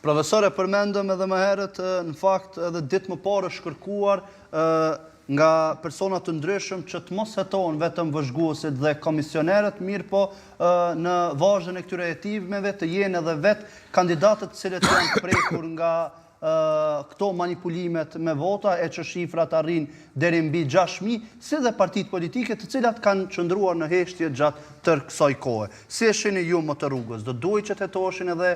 Profesore, përmendëm edhe më herët, në fakt edhe ditë më parë është kërkuar nga persona të ndryshëm që të mos hetohen vetëm vëzhguesit dhe komisionerët, mirë po në vazhdën e këtyre hetimeve të jenë edhe vetë kandidatët të cilët janë prekur nga këto manipulimet me vota e që shifrat arrin deri mbi 6.000, si dhe partitë politike të cilat kanë qëndruar në heshtje gjatë tërë kësaj kohe. Si e shihni ju më të rrugës? Do duhet që të hetoheshin edhe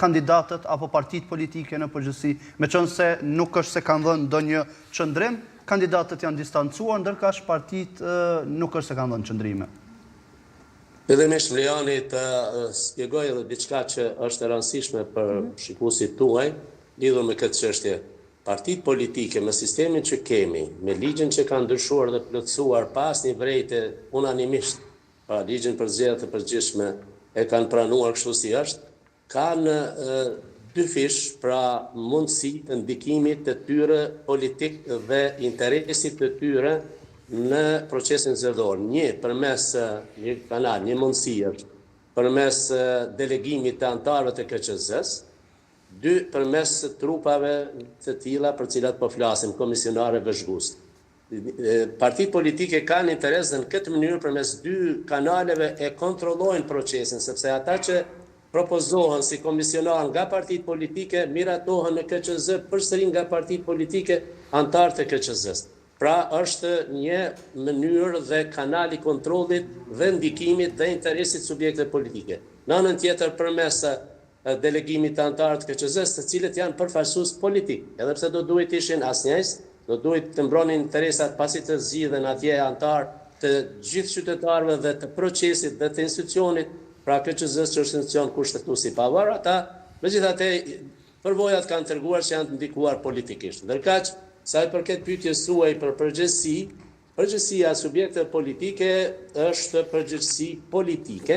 kandidatët apo partitë politike në përgjithësi, meqenëse nuk është se kanë dhënë ndonjë qëndrim, kandidatët janë distancuar, ndërkësh partitë nuk është se kanë dhënë qëndrime. Fillimisht lejoni të shpjegoj edhe diçka që është e rëndësishme për shikuesit tuaj, lidhur me këtë çështje. Partitë politike me sistemin që kemi, me ligjin që kanë ndryshuar dhe plotësuar pas një vrejtje unanimisht, pa ligjin për zgjedhjet e përgjithshme e kanë pranuar kështu si është, kanë dy fish, pra mundësi të ndikimit të tyre politik dhe interesit të tyre në procesin zgjedhor. Një përmes një kanal, një mundësi është përmes delegimit të anëtarëve të KQZ-s, dy përmes trupave të tilla për cilat po flasim, komisionare vëzhgues. Partitë politike kanë interes dhe në këtë mënyrë përmes dy kanaleve e kontrollojnë procesin, sepse ata që propozohen si komisionar nga partitë politike miratohen në KQZ përsëri nga partitë politike anëtar të KQZ-s. Pra është një mënyrë dhe kanal i kontrollit dhe ndikimit dhe interesit subjekteve politike. Në anën tjetër përmes delegimit të anëtarët të KQZ-s, të cilët janë përfaqësues politik, edhe pse do duhet ishin asnjës, do duhet të mbronin interesat pasi të zgjidhen atje anëtar të gjithë qytetarëve dhe të procesit dhe të institucionit, pra KQZ-s që është institucion kushtetues i pavarur, ata megjithatë përvojat kanë treguar që janë të ndikuar politikisht. Ndërkaq, sa i përket pyetjes suaj për përgjegjësi, përgjegjësia e subjekteve politike është përgjegjësi politike,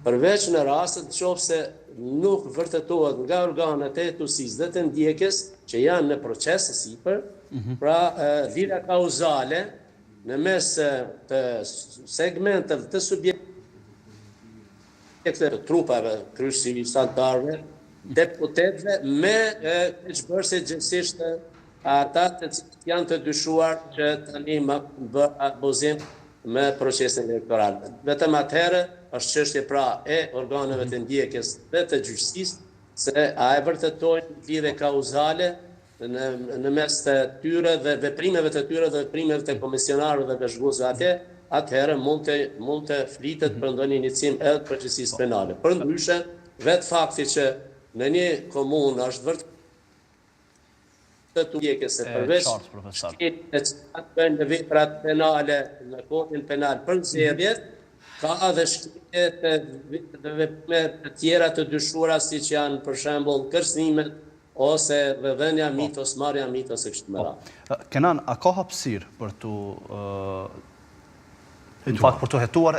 përveç në rastet nëse nuk vërtetohet nga organet e hetuesisë dhe të ndjekjes që janë në proces të sipër, pra lidhja kauzale në mes të segmenteve të subjekteve të trupave kryesisht anëtarëve, deputetëve me keqbërësit gjithsesi ata të cilët janë të dyshuar që tani më bë abuzim me procesin elektoral. Vetëm atëherë është çështje pra e organeve të ndjekjes dhe të gjyqësisë se a e vërtetojnë lidhje kauzale në mes të tyre dhe veprimeve të tyre dhe veprimeve të komisionarëve dhe vëzhguesve atje, atëherë mund të flitet për ndonjë inicim edhe të përgjegjësisë penale. Përndryshe, vetë fakti që në një komunë është vërtet të ndjekjes se përveç shkjetëve që bëjnë në veprat penale në kodin penal për zgjedhjet, ka edhe shkjete dhe veprime të tjera të dyshuara siç janë për shembull kërcënimet ose dhënia mitos, marrja mitos e kështu me radhë. Kenan, a ka hapësirë për të hetuar